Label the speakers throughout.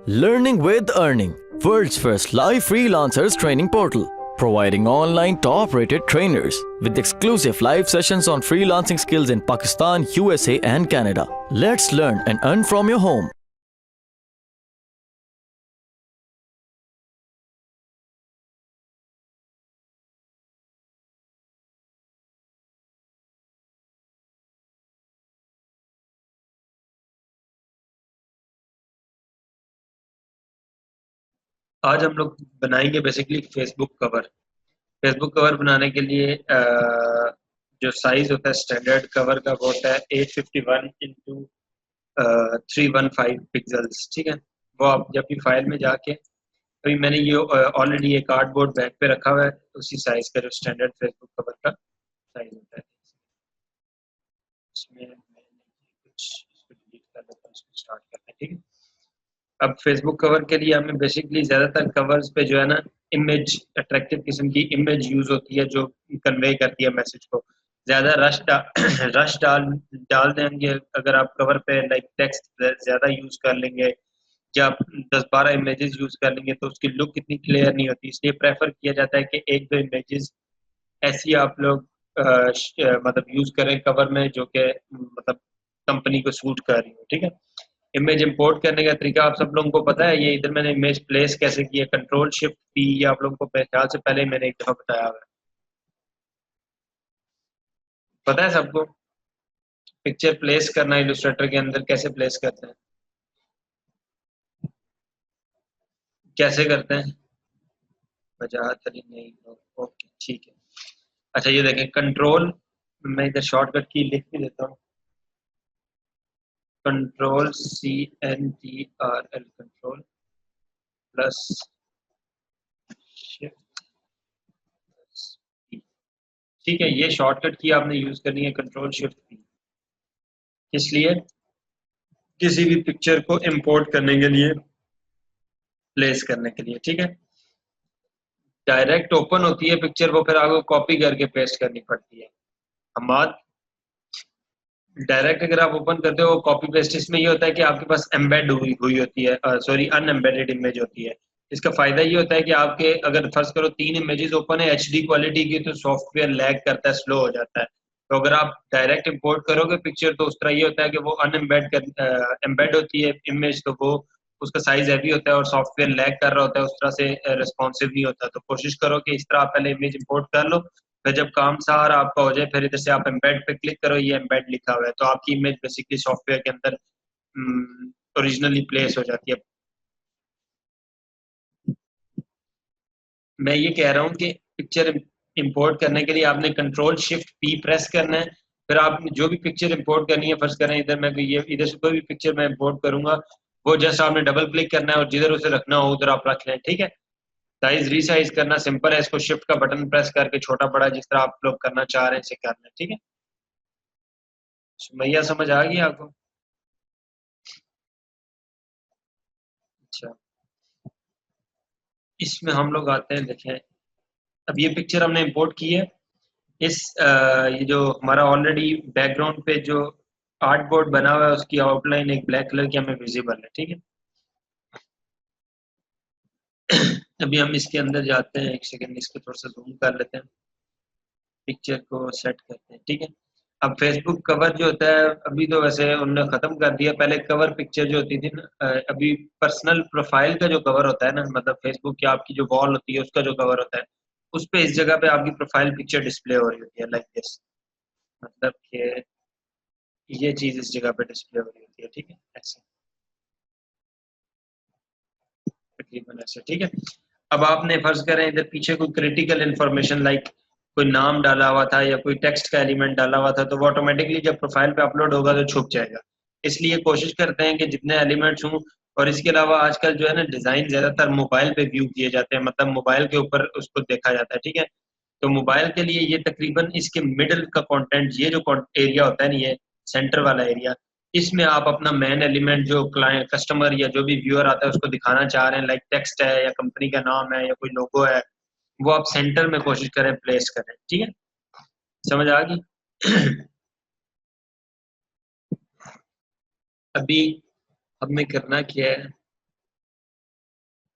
Speaker 1: Learning with Earning, world's first live freelancers training portal, providing online top-rated trainers with exclusive live sessions on freelancing skills in Pakistan, USA and Canada. Let's learn and earn from your home.
Speaker 2: आज हम लोग बनाएंगे basically Facebook cover. Facebook cover बनाने के लिए जो size होता है स्टैंडर्ड कवर का वो होता है 851 इंटू 315 पिक्सल्स। ठीक है, वो आप जब भी फाइल में जाके, अभी मैंने ये ऑलरेडी ये कार्डबोर्ड बैग पे रखा हुआ है, उसी साइज का जो स्टैंडर्ड फेसबुक कवर का साइज होता है। इसमें मैंने कुछ इसको डिलीट कर लेता हूँ, इसको स्टार्ट करते हैं। ठीक है, अब फेसबुक कवर के लिए हमें बेसिकली ज्यादातर कवर्स पे जो है ना इमेज, अट्रैक्टिव किस्म की इमेज यूज होती है जो कन्वे करती है मैसेज को। ज्यादा रश डाल देंगे अगर आप कवर पे, लाइक टेक्स्ट ज्यादा यूज कर लेंगे या आप 10-12 इमेजेस यूज कर लेंगे तो उसकी लुक इतनी क्लियर नहीं होती। इसलिए प्रेफर किया जाता है कि एक दो इमेजेस ऐसी आप लोग मतलब यूज करें कवर में जो कि मतलब कंपनी को सूट कर रही हो। ठीक है, इमेज इंपोर्ट करने का तरीका आप सब लोगों को पता है। ये इधर मैंने इमेज प्लेस कैसे किया, कंट्रोल शिफ्ट पी, ये आप लोगों को ख्याल से पहले मैंने एक दफा बताया हुआ है, पता है सबको। पिक्चर प्लेस करना इलस्ट्रेटर के अंदर कैसे प्लेस करते हैं, कैसे करते हैं, वजाहत अली नहीं हो, ओके ठीक है। अच्छा ये देखें कंट्रोल, मैं इधर शॉर्टकट की लिख भी देता हूँ, control CNTRL, control plus shift. ठीक है, ये शॉर्टकट की आपने यूज करनी है, कंट्रोल शिफ्ट पी। इसलिए किसी भी पिक्चर को इंपोर्ट करने के लिए, प्लेस करने के लिए। ठीक है, डायरेक्ट ओपन होती है पिक्चर, वो फिर आपको कॉपी करके पेस्ट करनी पड़ती है। हमाद डायरेक्ट अगर आप ओपन करते हो कॉपी पेस्ट, इसमें ये होता है कि आपके पास एम्बेड हुई हुई होती है, सॉरी अनएम्बेडेड इमेज होती है। इसका फायदा ये होता है कि आपके अगर फर्ज करो 3 इमेजेस ओपन है HD क्वालिटी की, तो सॉफ्टवेयर लैग करता है, स्लो हो जाता है। तो अगर आप डायरेक्ट इंपोर्ट करोगे पिक्चर तो उस तरह ये होता है कि वो अनएम्बेड एम्बेड होती है इमेज, तो वो उसका साइज हैवी होता है और सॉफ्टवेयर लैग कर रहा होता है, उस तरह से रिस्पॉन्सिव नहीं होता। तो कोशिश करो कि इस तरह आप पहले इमेज इंपोर्ट कर लो, फिर जब काम सारा आपका हो जाए फिर इधर से आप एम्बेड पे क्लिक करो, ये एम्बेड लिखा हुआ है तो आपकी इमेज बेसिकली सॉफ्टवेयर के अंदर ओरिजिनली प्लेस हो जाती है। मैं ये कह रहा हूँ कि पिक्चर इंपोर्ट करने के लिए आपने कंट्रोल शिफ्ट पी प्रेस करना है। फिर आप जो भी पिक्चर इंपोर्ट करनी है, फर्ज करें इधर मैं ये इधर से कोई भी पिक्चर मैं इंपोर्ट करूंगा, वो जस्ट आपने डबल क्लिक करना है और जिधर उसे रखना हो उधर आप रख लें। ठीक है, साइज रीसाइज करना सिंपल है, इसको शिफ्ट का बटन प्रेस करके छोटा बड़ा जिस तरह आप लोग करना चाह रहे हैं इसे करना है। ठीक है, सुमैया समझ आ गई आपको? अच्छा, इसमें हम लोग आते हैं, देखें अब ये पिक्चर हमने इंपोर्ट की है। इस ये जो हमारा ऑलरेडी बैकग्राउंड पे जो आर्टबोर्ड बना हुआ है उसकी आउटलाइन एक ब्लैक कलर की हमें विजिबल है। ठीक है, अभी हम इसके अंदर जाते हैं, एक सेकंड इसको थोड़ा सा जूम कर लेते हैं, पिक्चर को सेट करते हैं। ठीक है, अब फेसबुक कवर जो होता है अभी तो वैसे उन्होंने खत्म कर दिया, पहले कवर पिक्चर जो होती थी ना, अभी पर्सनल प्रोफाइल का जो कवर होता है ना, मतलब फेसबुक की आपकी जो वॉल होती है उसका जो कवर होता है, उस पे इस जगह पे आपकी प्रोफाइल पिक्चर डिस्प्ले हो रही होती है, लाइक दिस। मतलब कि ये चीज इस जगह पे डिस्प्ले हो रही होती है। ठीक है, ऐसे तकरीबन ऐसे। ठीक है, अब आपने फर्ज करें इधर पीछे कोई क्रिटिकल इंफॉर्मेशन, लाइक कोई नाम डाला हुआ था या कोई टेक्स्ट का एलिमेंट डाला हुआ था, तो वो ऑटोमेटिकली जब प्रोफाइल पे अपलोड होगा तो छुप जाएगा। इसलिए कोशिश करते हैं कि जितने एलिमेंट्स हों। और इसके अलावा आजकल जो है ना डिजाइन ज्यादातर मोबाइल पे व्यू किए जाते हैं, मतलब मोबाइल के ऊपर उसको देखा जाता है। ठीक है, तो मोबाइल के लिए ये तकरीबन इसके मिडल का कंटेंट, ये जो एरिया होता है ना, ये सेंटर वाला एरिया, इसमें आप अपना मेन एलिमेंट जो क्लाइंट कस्टमर या जो भी व्यूअर आता है उसको दिखाना चाह रहे हैं, लाइक टेक्स्ट है या कंपनी का नाम है या कोई लोगो है, वो आप सेंटर में कोशिश करें प्लेस करें। ठीक है, समझ आ गई? अभी हमें करना क्या है,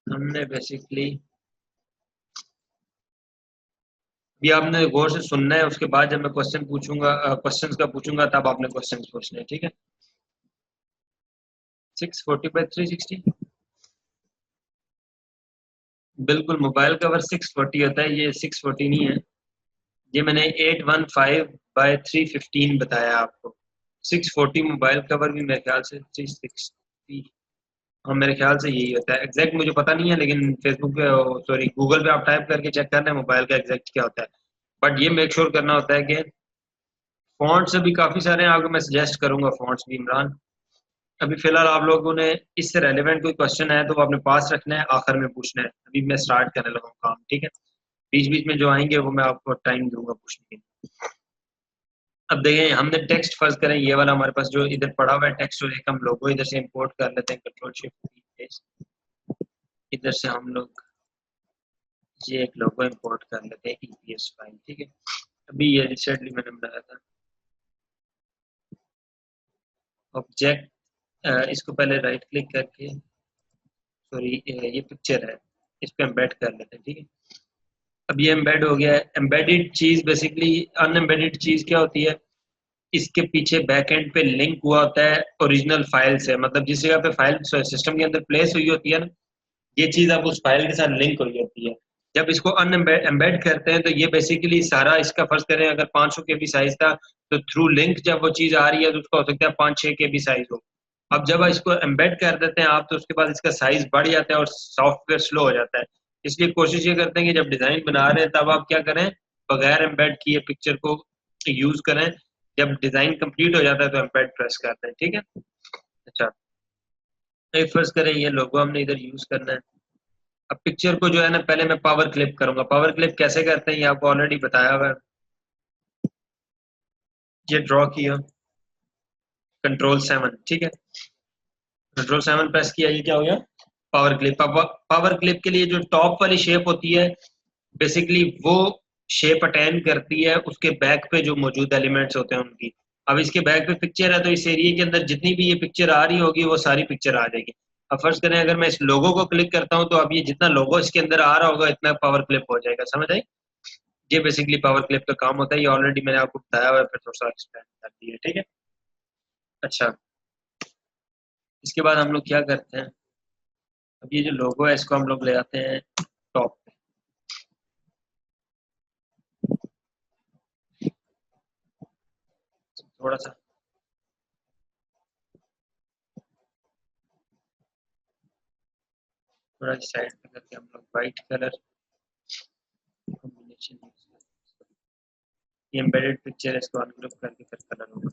Speaker 2: हमने बेसिकली भी आपने गौर से सुनना है, उसके बाद जब मैं क्वेश्चन पूछूंगा, क्वेश्चंस का पूछूंगा तब आपने क्वेश्चंस पूछने हैं, ठीक है। 640/360 बिल्कुल, मोबाइल कवर 640 होता है, ये 640 नहीं है। ये मैंने 815/315 बताया आपको। 640 मोबाइल कवर भी मेरे ख्याल से 360, हाँ मेरे ख्याल से यही होता है। एग्जैक्ट मुझे पता नहीं है, लेकिन फेसबुक पे, सॉरी गूगल पे आप टाइप करके चेक करना है मोबाइल का एग्जैक्ट क्या होता है। बट ये मेक श्योर करना होता है कि फॉन्ट्स भी काफ़ी सारे हैं, आपको मैं सजेस्ट करूंगा फॉन्ट्स भी इमरान। अभी फिलहाल आप लोगों ने इससे रेलिवेंट कोई क्वेश्चन है तो वो अपने पास रखना है, आखिर में पूछना है। अभी मैं स्टार्ट करने लगा हूँ काम, ठीक है। बीच बीच में जो आएंगे वो मैं आपको टाइम दूंगा पूछने के लिए। अब देखें, हमने टेक्स्ट फर्ज करें, ये वाला हमारे पास जो इधर पड़ा हुआ है टेक्स्ट, और एक हम लोगो इधर से इंपोर्ट कर लेते हैं, कंट्रोल शिफ्ट, इधर से हम लोग ये एक लोगो इंपोर्ट कर लेते हैं ईपीएस फाइल, ठीक है। अभी ये रिसेंटली मैंने बनाया था ऑब्जेक्ट, इसको पहले राइट क्लिक करके, सॉरी ये पिक्चर है, इस पे एम्बेड कर लेते हैं, ठीक है। अब ये एम्बेड हो गया है। एम्बेडेड चीज बेसिकली, अनएम्बेडेड चीज क्या होती है, इसके पीछे बैक एंड पे लिंक हुआ होता है ओरिजिनल फाइल से, मतलब जिस जगह पे फाइल सिस्टम के अंदर प्लेस हुई होती है ना, ये चीज अब उस फाइल के साथ लिंक हुई होती है। जब इसको अनएम्बेड करते हैं तो ये बेसिकली सारा इसका, फर्ज करें अगर 500 के बी साइज था, तो थ्रू लिंक जब वो चीज आ रही है तो उसका हो सकता है 5-6 के बी साइज हो। अब जब इसको एम्बेड कर देते हैं आप, तो उसके बाद इसका साइज बढ़ जाता है और सॉफ्टवेयर स्लो हो जाता है। इसलिए कोशिश ये करते हैं कि जब डिजाइन बना रहे हैं तब आप क्या करें, बगैर एम्बेड किए पिक्चर को यूज करें। जब डिजाइन कंप्लीट हो जाता है तो एम्बेड प्रेस करते हैं, ठीक है। अच्छा, एक फर्ज करें ये लोगो हमने इधर यूज करना है। अब पिक्चर को जो है ना, पहले मैं पावर क्लिप करूंगा। पावर क्लिप कैसे करते हैं ये आपको ऑलरेडी बताया हुआ है। ये ड्रॉ किया, कंट्रोल 7, ठीक है। कंट्रोल 7 प्रेस किया, ये क्या हो गया, पावर क्लिप। अब पावर क्लिप के लिए जो टॉप वाली शेप होती है, बेसिकली वो शेप अटेन करती है उसके बैक पे जो मौजूद एलिमेंट्स होते हैं उनकी। अब इसके बैक पे पिक्चर है, तो इस एरिया के अंदर जितनी भी ये पिक्चर आ रही होगी वो सारी पिक्चर आ जाएगी। अब फर्ज करें अगर मैं इस लोगो को क्लिक करता हूँ, तो अब ये जितना लोगो इसके अंदर आ रहा होगा इतना पावर क्लिप हो जाएगा, समझ आई। ये बेसिकली पावर क्लिप का काम होता है, ये ऑलरेडी मैंने आपको बताया हुआ है, फिर थोड़ा सा एक्सप्लेन कर दिया, ठीक है। अच्छा, इसके बाद हम लोग क्या करते हैं, अब ये जो लोगो है इसको हम लोग ले आते हैं टॉप पे। थोड़ा सा थोड़ा साइड पे करके हम लोग वाइट कलर कॉम्बिनेशन यूज करते हैं। ये एम्बेडेड पिक्चर है, इसको अनग्रुप करके फिर कलर होगा।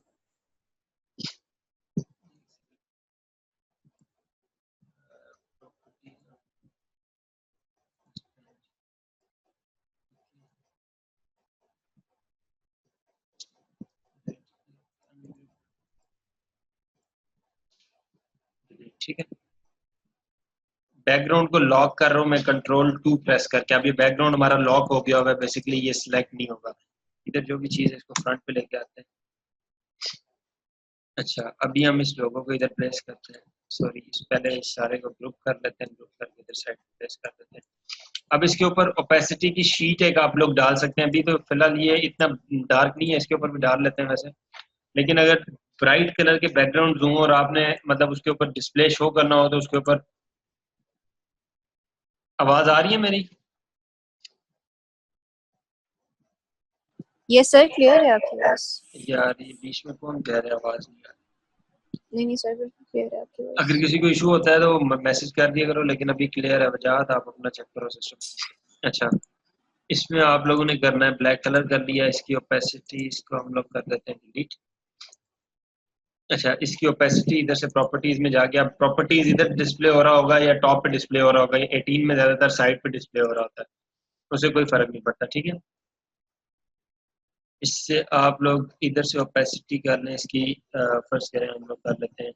Speaker 2: ठीक है, बैकग्राउंड को लॉक कर रहा हूँ मैं कंट्रोल 2 प्रेस करके। अब ये बैकग्राउंड हमारा लॉक हो गया हुआ है, बेसिकली ये सिलेक्ट नहीं होगा। इधर जो भी चीज़ है इसको फ्रंट पे लेके आते हैं। अच्छा, अभी हम इस लोगो को इधर प्लेस करते हैं, सॉरी पहले इस सारे को ग्रुप कर लेते हैं, ग्रुप करके इधर साइड प्लेस कर देते हैं। अब इसके ऊपर ओपेसिटी की शीट एक आप लोग डाल सकते हैं। अभी तो फिलहाल ये इतना डार्क नहीं है, इसके ऊपर भी डाल लेते हैं वैसे। लेकिन अगर ब्राइट कलर के बैकग्राउंड दूं और आपने मतलब उसके ऊपर डिस्प्ले शो करना हो, तो उसके ऊपर, आवाज आ रही है मेरी?
Speaker 3: ये सर क्लियर है आपकी आवाज?
Speaker 2: यार ये बीच में कौन कह रहा है आवाज नहीं आ रही?
Speaker 3: नहीं सर, बिल्कुल क्लियर है आपकी आवाज।
Speaker 2: अगर किसी को इशू होता है तो मैसेज कर दिया करो, लेकिन अभी क्लियर है, वजह आप अपना चेक करो सिस्टम। अच्छा, इसमें आप लोगों ने करना है, ब्लैक कलर कर लिया, इसकी ओपेसिटी इसको हम लोग कर देते हैं डिलीट। अच्छा, इसकी ओपेसिटी इधर से प्रॉपर्टीज में जाके, अब प्रॉपर्टीज इधर डिस्प्ले हो रहा होगा या टॉप पे डिस्प्ले हो रहा होगा, ये 18 में ज्यादातर साइड पे डिस्प्ले हो रहा होता है, उससे कोई फर्क नहीं पड़ता, ठीक है। इससे आप लोग इधर से ओपेसिटी कर लें इसकी, फर्स्ट करें हम लोग कर लेते हैं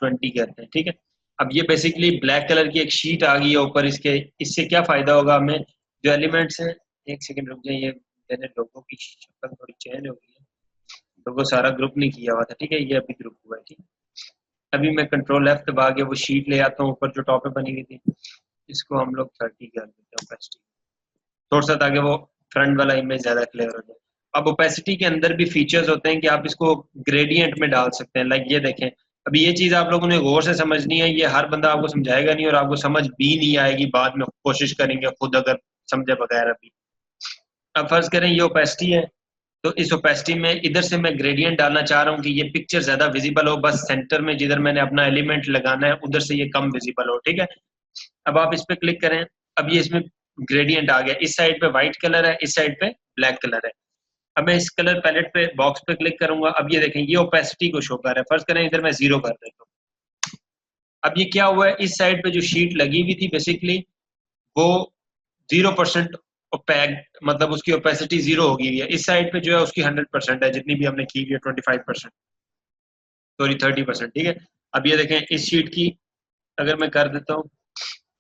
Speaker 2: 20 करते हैं, ठीक है। अब ये बेसिकली ब्लैक कलर की एक शीट आ गई है ऊपर इसके। इससे क्या फायदा होगा हमें, जो एलिमेंट्स हैं, एक सेकंड रुक जाइए, मैंने लोगों की शक्ल थोड़ी चेंज हो गई है, लोगों सारा ग्रुप नहीं किया हुआ था, ठीक है, ये अभी ग्रुप हुआ है, ठीक है। अभी मैं कंट्रोल F दबा के वो शीट ले आता हूँ ऊपर जो टॉप पे बनी हुई थी, इसको हम लोग 30 कर देते हैं ओपेसिटी, थोड़ा सा, ताकि वो फ्रंट वाला इमेज ज्यादा क्लियर हो जाए। अब ओपेसिटी के अंदर भी फीचर्स होते हैं कि आप इसको ग्रेडियंट में डाल सकते हैं। लाइक ये देखें, अभी ये चीज आप लोगों ने गौर से समझनी है, ये हर बंदा आपको समझाएगा नहीं और आपको समझ भी नहीं आएगी, बाद में कोशिश करेंगे खुद अगर समझे बगैर अभी। अब फर्ज करें ये ओपेसिटी है, तो इस ओपेसिटी में इधर से मैं ग्रेडियंट डालना चाह रहा हूँ कि ये पिक्चर ज्यादा विजिबल हो, बस सेंटर में जिधर मैंने अपना एलिमेंट लगाना है उधर से ये कम विजिबल हो, ठीक है। अब आप इस पे क्लिक करें, अब ये इसमें ग्रेडियंट आ गया, इस साइड पे व्हाइट कलर है, इस साइड पे ब्लैक कलर है। अब मैं इस कलर पैलेट पे बॉक्स पे क्लिक करूंगा, अब ये देखें ये ओपेसिटी को शो कर रहा है। फर्ज करें इधर मैं 0 कर देता हूँ। अब ये क्या हुआ है, इस साइड पे जो शीट लगी हुई थी बेसिकली वो 0% ओपैक, मतलब उसकी ओपेसिटी 0 हो गई है। इस साइड पे जो है उसकी 100% है, जितनी भी हमने की हुई है 25%, सॉरी 30%, ठीक है। अब ये देखें इस शीट की अगर मैं कर देता हूँ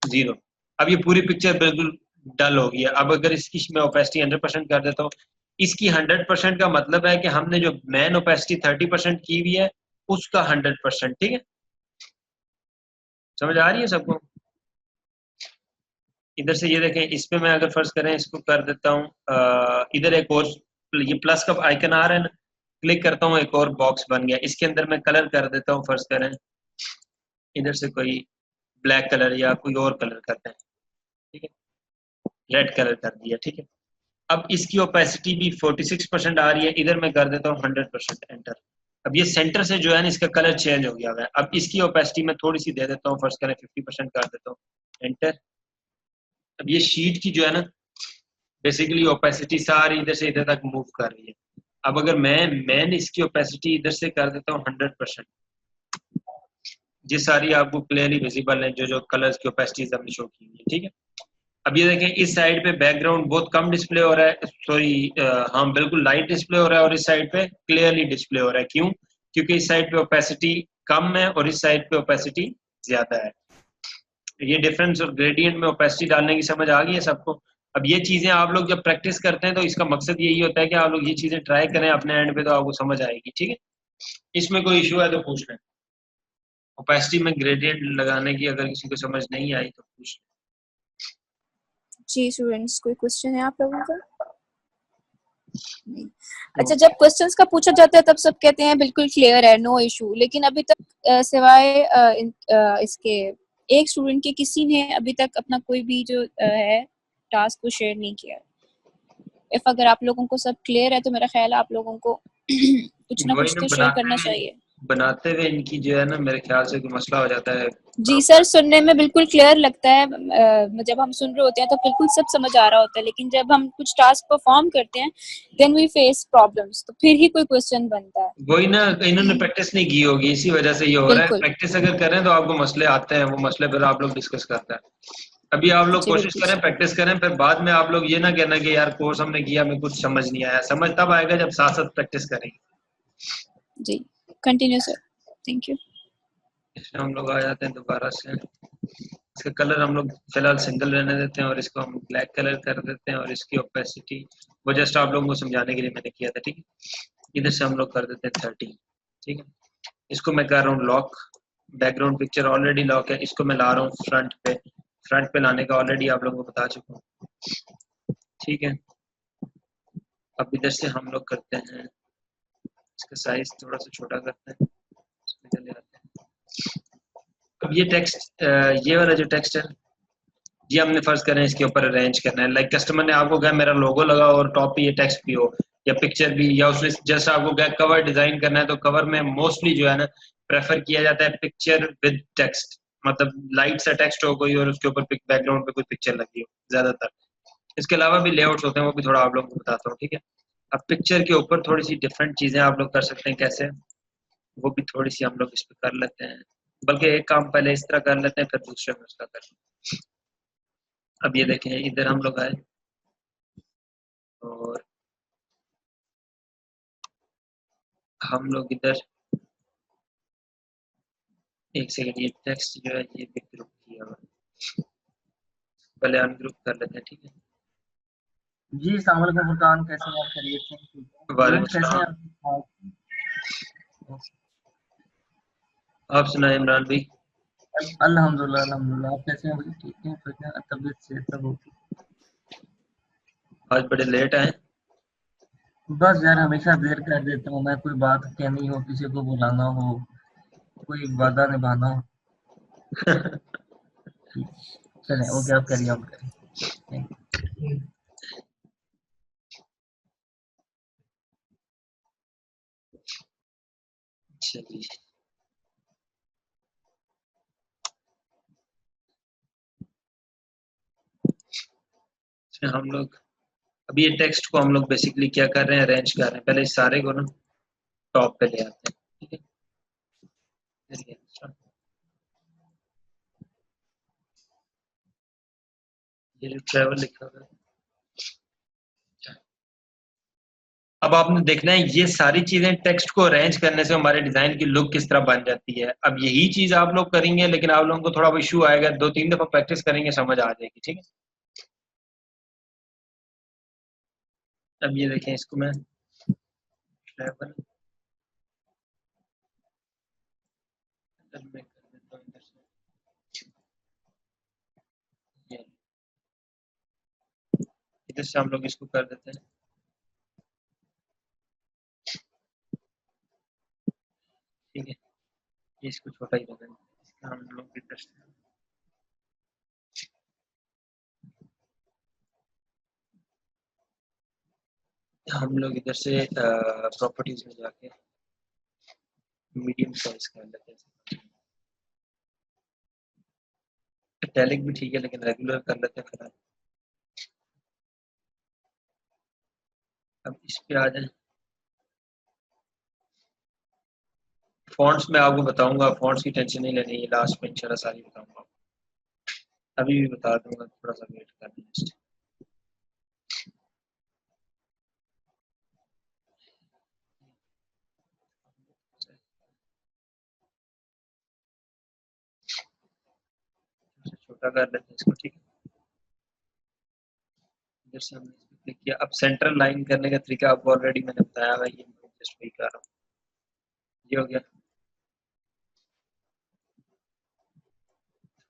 Speaker 2: 0, अब ये पूरी पिक्चर बिल्कुल डल हो गई है। अब अगर इसकी मैं ओपेसिटी 100% कर देता हूँ, इसकी 100% का मतलब है कि हमने जो मैन ओपेसिटी 30% की हुई है उसका 100%, ठीक है। समझ आ रही है सबको? इधर से ये देखें, इस पे मैं अगर फर्ज करें इसको कर देता हूँ, इधर एक और ये प्लस का आइकन आ रहा है ना, क्लिक करता हूँ, एक और बॉक्स बन गया, इसके अंदर मैं कलर कर देता हूँ, फर्ज करें इधर से कोई ब्लैक कलर या कोई और कलर करते हैं, ठीक है, रेड कलर कर दिया, ठीक है। अब इसकी ओपेसिटी भी 46% आ रही है, इधर मैं कर देता हूँ 100%, एंटर। अब ये सेंटर से जो है ना इसका कलर चेंज हो गया है। अब इसकी ओपेसिटी मैं थोड़ी सी दे देता हूँ, फर्स्ट करें 50% कर देता हूँ, एंटर। अब ये शीट की जो है ना बेसिकली ओपेसिटी सारी इधर से इधर तक मूव कर रही है। अब अगर मैं इसकी ओपेसिटी इधर से कर देता हूँ 100%, ये सारी आपको क्लियरली विजिबल है जो जो कलर्स की ओपेसिटीज हमने शो की है, ठीक है। अब ये देखें इस साइड पे बैकग्राउंड बहुत कम डिस्प्ले हो रहा है, सॉरी हाँ बिल्कुल लाइट डिस्प्ले हो रहा है, और इस साइड पे क्लियरली डिस्प्ले हो रहा है। क्यों? क्योंकि इस साइड पे ओपेसिटी कम है और इस साइड पे ओपेसिटी ज्यादा है। ये डिफरेंस और ग्रेडियंट में ओपेसिटी डालने की समझ आ गई है सबको? अब ये चीजें आप लोग जब प्रैक्टिस करते हैं तो इसका मकसद यही होता है कि आप लोग ये चीजें ट्राई करें अपने एंड पे, तो आपको समझ आएगी, ठीक है। इसमें कोई इशू है तो पूछ लें। ओपेसिटी में ग्रेडियंट लगाने की अगर किसी को समझ नहीं आई तो पूछ लें।
Speaker 3: जी स्टूडेंट्स, कोई क्वेश्चन है आप लोगों का? नहीं। अच्छा, जब क्वेश्चंस का पूछा जाता है तब सब कहते हैं बिल्कुल क्लियर है, नो इशू, लेकिन अभी तक सिवाय इसके एक स्टूडेंट के किसी ने अभी तक अपना कोई भी जो है टास्क को शेयर नहीं किया। इफ अगर आप लोगों को सब क्लियर है तो मेरा ख्याल है आप लोगों को कुछ ना कुछ तो शेयर करना चाहिए।
Speaker 2: बनाते हुए इनकी जो है ना मेरे ख्याल से कोई मसला हो जाता है।
Speaker 3: जी सर, सुनने में बिल्कुल क्लियर लगता है, जब हम सुन रहे होते हैं तो बिल्कुल सब समझ आ रहा होता है, लेकिन जब हम कुछ टास्क परफॉर्म करते हैं देन वी फेस प्रॉब्लम्स, तो फिर ही कोई क्वेश्चन बनता है।
Speaker 2: वही ना, इन्होंने प्रैक्टिस नहीं की होगी, इसी वजह से ये हो रहा है।
Speaker 3: बिल्कुल
Speaker 2: प्रैक्टिस अगर करें तो आपको मसले आते हैं, वो मसले फिर आप लोग डिस्कस करते हैं। अभी आप लोग
Speaker 3: जी,
Speaker 2: कोशिश
Speaker 3: बिल्कुल
Speaker 2: करें,
Speaker 3: सर।
Speaker 2: प्रैक्टिस करें, फिर बाद में आप लोग ये ना कहना कि यार कोर्स हमने किया हमें कुछ समझ नहीं आया। समझ तब आएगा जब साथ साथ प्रैक्टिस करेंगे।
Speaker 3: जी, कंटिन्यू सर, थैंक यू।
Speaker 2: इसमें हम लोग आ जाते हैं दोबारा से। इसका कलर हम लोग फिलहाल सिंगल रहने देते हैं और इसको हम ब्लैक कलर कर देते हैं, और इसकी ओपेसिटी वो जस्ट आप लोगों को समझाने के लिए मैंने किया था, ठीक है। इधर से हम लोग कर देते हैं 30, ठीक है। इसको मैं कर रहा हूँ lock, background picture already lock है, इसको मैं ला रहा हूँ फ्रंट पे। फ्रंट पे लाने का ऑलरेडी आप लोगों को बता चुका हूँ, ठीक है। अब इधर से हम लोग करते हैं इसका साइज थोड़ा सा छोटा करते हैं, इसमें चले आते हैं। अब ये टेक्स्ट, ये वाला जो टेक्स्ट है ये हमने फर्ज करें इसके ऊपर अरेंज करना है। लाइक कस्टमर ने आपको कहा मेरा लोगो लगा और टॉप पे ये टेक्स्ट भी हो, या पिक्चर भी, या उसमें जस्ट आपको क्या कवर डिजाइन करना है, तो कवर में मोस्टली जो है ना प्रेफर किया जाता है पिक्चर विद टेक्स्ट, मतलब लाइट सा टेक्स्ट हो कोई और उसके ऊपर बैकग्राउंड पे कोई पिक्चर लगी हो ज्यादातर। इसके अलावा भी लेआउट्स होते हैं, वो भी थोड़ा आप लोगों को बताता हूँ, ठीक है। अब पिक्चर के ऊपर थोड़ी सी डिफरेंट चीजें आप लोग कर सकते हैं, कैसे वो भी थोड़ी सी हम लोग इस पर कर लेते हैं। बल्कि एक काम पहले इस तरह कर लेते हैं फिर दूसरे में उसका कर लेते हैं। अब ये देखें इधर हम लोग आए और हम लोग इधर एक सेकंड, ये टेक्स्ट जो है ये भी ग्रुप किया हुआ है, पहले अनग्रुप कर लेते हैं, ठीक है।
Speaker 4: जी अस्सलाम वालेकुम फुरकान, कैसे हैं आप? खैरियत से?
Speaker 2: वालेकुम
Speaker 4: स्टूडेंट्स कैसे हैं
Speaker 2: सलाम।
Speaker 4: आप?
Speaker 2: आप सुनाए इमरान भाई।
Speaker 4: अल्हम्दुलिल्लाह अल्हम्दुलिल्लाह। आप कैसे हैं भाई? ठीक हैं? फिट हैं? तबीयत सेहत सब ओके?
Speaker 2: आज बड़े लेट आए।
Speaker 4: बस यार हमेशा देर कर देता हूँ मैं, कोई बात कहनी हो, किसी को बुलाना हो, कोई वादा निभाना हो। ठीक है, चलें ओके, आप कैरी ऑन करें। Thank you.
Speaker 2: चलिए, इसमें हम लोग अभी ये टेक्स्ट को हम लोग बेसिकली क्या कर रहे हैं, अरेंज कर रहे हैं। पहले इस सारे को ना टॉप पे ले आते हैं, ठीक है। चलिए, ये जो ट्रैवल लिखा हुआ है, अब आपने देखना है ये सारी चीजें टेक्स्ट को अरेंज करने से हमारे डिजाइन की लुक किस तरह बन जाती है। अब यही चीज आप लोग करेंगे, लेकिन आप लोगों को थोड़ा इशू आएगा, 2-3 दफा प्रैक्टिस करेंगे समझ आ जाएगी, ठीक है। अब ये देखें, इसको मैं ट्रैवल में कर देता हूं इधर से, ये इधर से हम लोग इसको कर देते हैं, ठीक है। ये इसको छोटा ही रखें, इसका हम लोग इधर से प्रॉपर्टीज में जाके मीडियम साइज कर लेते हैं। इटैलिक भी ठीक है, लेकिन रेगुलर कर लेते हैं फिलहाल। अब इस पे आ जाए, फॉन्ट्स में आपको बताऊंगा, फॉन्ट्स की टेंशन नहीं लेनी है, लास्ट में इंशाल्लाह सारी बताऊंगा। अभी भी बता दूंगा, थोड़ा सा वेट कर लीजिए। छोटा कर लेते हैं इसको, ठीक है। इधर से हमने इस पे क्लिक किया। अब सेंटर लाइन करने का तरीका आपको ऑलरेडी मैंने बताया हुआ है, ये मैं जस्ट वही कर रहा हूँ। ये हो गया,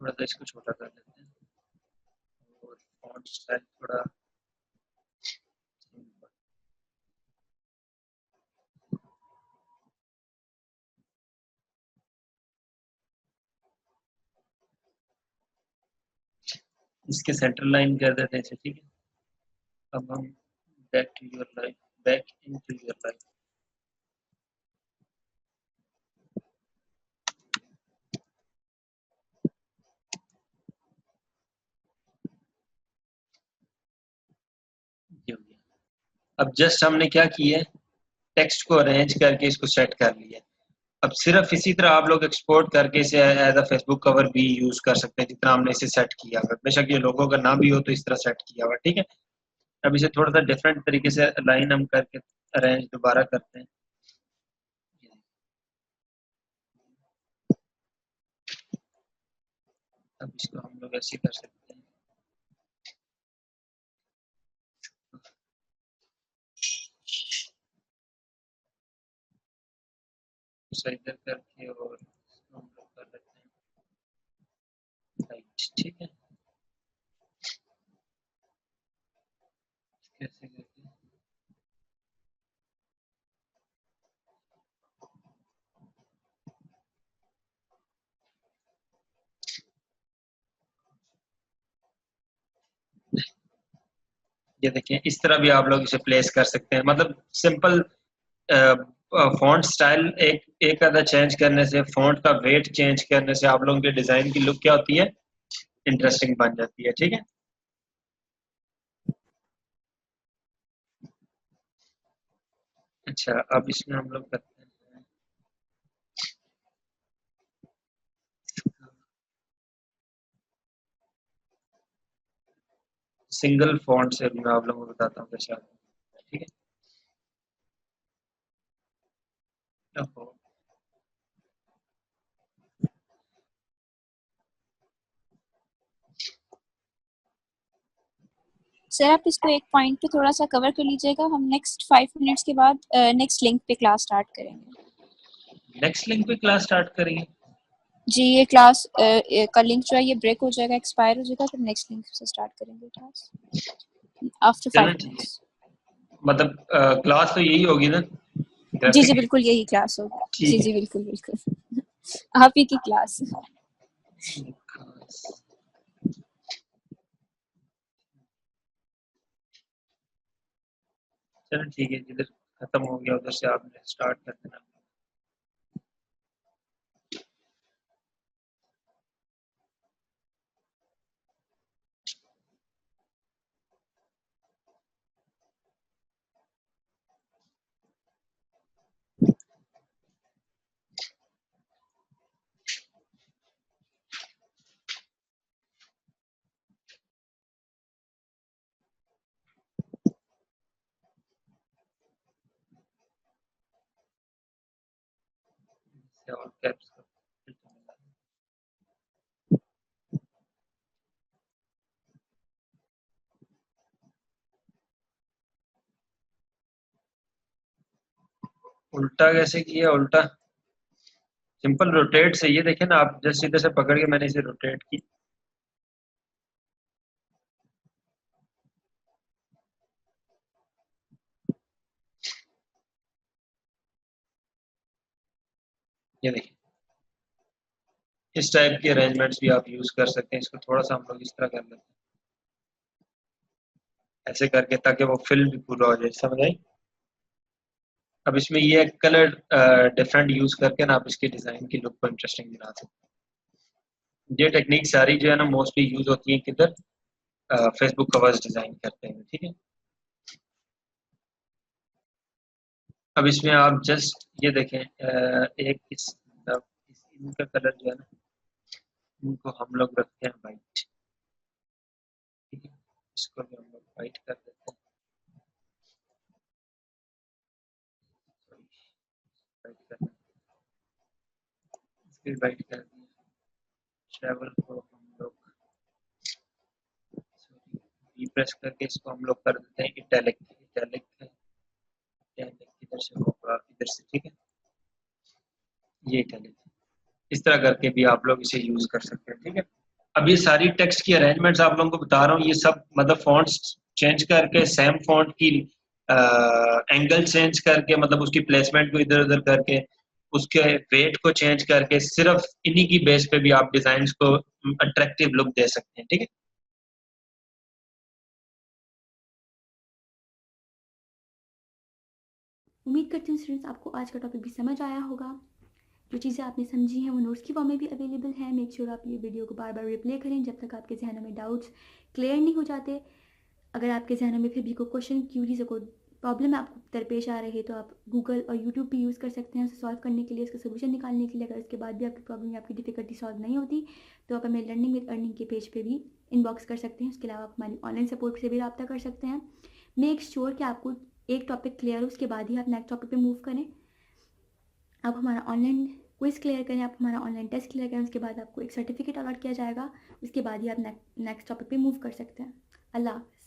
Speaker 2: थोड़ा सा इसको छोटा कर लेते हैं और फॉन्ट स्टाइल थोड़ा इसके सेंटर लाइन कर देते हैं, ठीक है। अब हम back to your life, back into your life, ये हो गया। अब जस्ट हमने क्या किया है, टेक्स्ट को अरेंज करके इसको सेट कर लिया। अब सिर्फ इसी तरह आप लोग एक्सपोर्ट करके इसे एज अ फेसबुक कवर भी यूज कर सकते हैं, जितना हमने इसे सेट किया हुआ। बेशक ये लोगों का ना भी हो तो इस तरह सेट किया हुआ, ठीक है। अब इसे थोड़ा सा डिफरेंट तरीके से लाइन हम करके अरेंज दोबारा करते हैं। अब इसको हम लोग ऐसे कर सकते हैं, इधर करके, और इसको हम लोग कर देते हैं राइट, ठीक है। कैसे करके ये देखें, इस तरह भी आप लोग इसे प्लेस कर सकते हैं। मतलब सिंपल फॉन्ट स्टाइल एक एक आधा चेंज करने से, फॉन्ट का वेट चेंज करने से आप लोगों के डिजाइन की लुक क्या होती है, इंटरेस्टिंग बन जाती है, ठीक है। अच्छा, अब इसमें हम लोग करते हैं सिंगल फॉन्ट से, मैं आप लोगों को बताता हूँ कैसे, ठीक है। अब
Speaker 3: सर आप इसको एक पॉइंट पे थोड़ा सा कवर कर लीजिएगा, हम नेक्स्ट 5 मिनट्स के बाद नेक्स्ट लिंक पे क्लास स्टार्ट करेंगे।
Speaker 2: नेक्स्ट लिंक पे क्लास स्टार्ट करेंगे।
Speaker 3: जी ये क्लास का लिंक जो है ये ब्रेक हो जाएगा, एक्सपायर हो जाएगा, फिर नेक्स्ट लिंक से स्टार्ट करेंगे क्लास आफ्टर
Speaker 2: चलें
Speaker 3: 5
Speaker 2: ठीक है,
Speaker 3: मिनट्स।
Speaker 2: मतलब क्लास तो यही होगी ना,
Speaker 3: जी
Speaker 2: ग्राफिक
Speaker 3: बिल्कुल यही क्लास होगी।
Speaker 2: ठीक है।
Speaker 3: जी बिल्कुल बिल्कुल आप ही की क्लास।
Speaker 2: चलो ठीक है, जिधर खत्म हो गया उधर से आपने स्टार्ट कर देना। और कैप्स उल्टा कैसे किया? उल्टा सिंपल रोटेट से, ये देखें ना आप, जस्ट इधर से पकड़ के मैंने इसे रोटेट की। ये देखिए, इस टाइप के अरेंजमेंट्स भी आप यूज कर सकते हैं। इसको थोड़ा सा हम लोग इस तरह कर लेते हैं, ऐसे करके, ताकि वो फिल भी पूरा हो जाए, समझ आई? अब इसमें ये कलर डिफरेंट यूज करके ना आप इसके डिजाइन की लुक को इंटरेस्टिंग बना सकते हैं। ये टेक्निक सारी जो है ना मोस्टली यूज होती है किधर, फेसबुक कवर्स डिजाइन करते हैं, ठीक है। अब इसमें आप जस्ट ये देखें, एक इनका कलर जो है ना, इनको हम लोग रखते हैं वाइट, ठीक है। इसको भी हम लोग वाइट कर देते हैं, वाइट कर, इसको वाइट कर दिया। ट्रैवल को हम लोग प्रेस करके इसको हम लोग कर देते हैं इटैलिक। इटैलिक इधर से होगा, इधर से, ठीक है। ये इटैलिक इस तरह करके भी आप लोग इसे यूज कर सकते हैं, ठीक है। अब ये सारी टेक्स्ट की अरेंजमेंट्स आप लोगों को बता रहा हूँ, ये सब मतलब फॉन्ट्स चेंज करके, सेम फॉन्ट की एंगल चेंज करके, मतलब उसकी प्लेसमेंट को इधर उधर करके, उसके वेट को चेंज करके, सिर्फ इन्हीं की बेस पे भी आप डिजाइन को अट्रैक्टिव लुक दे सकते हैं, ठीक है।
Speaker 5: उम्मीद करती हूँ स्टूडेंट्स आपको आज का टॉपिक भी समझ आया होगा। जो चीज़ें आपने समझी हैं वो नोट्स की फॉर्म में भी अवेलेबल है। मेक श्योर आप ये वीडियो को बार बार रिप्ले करें जब तक आपके जहनों में डाउट्स क्लियर नहीं हो जाते। अगर आपके जहनों में फिर भी कोई क्वेश्चन, क्यूरीज, कोई प्रॉब्लम आपको दरपेश आ रही है तो आप गूगल और यूट्यूब भी यूज़ कर सकते हैं उसे सॉल्व करने के लिए, उसका सोल्यूशन निकालने के लिए। अगर उसके बाद भी आपकी प्रॉब्लम या आपकी डिफिकल्टी सॉल्व नहीं होती तो आप हमें लर्निंग विद अर्निंग के पेज पे भी इनबॉक्स कर सकते हैं। उसके अलावा आप हमारी ऑनलाइन सपोर्ट से भी रब्ता कर सकते हैं। मेक श्योर कि आपको एक टॉपिक क्लियर हो, उसके बाद ही आप नेक्स्ट टॉपिक पे मूव करें। आप हमारा ऑनलाइन क्विज क्लियर करें, आप हमारा ऑनलाइन टेस्ट क्लियर करें, उसके बाद आपको एक सर्टिफिकेट अलॉट किया जाएगा। उसके बाद ही आप नेक्स्ट टॉपिक पे मूव कर सकते हैं। अल्लाह हाफ़िज़।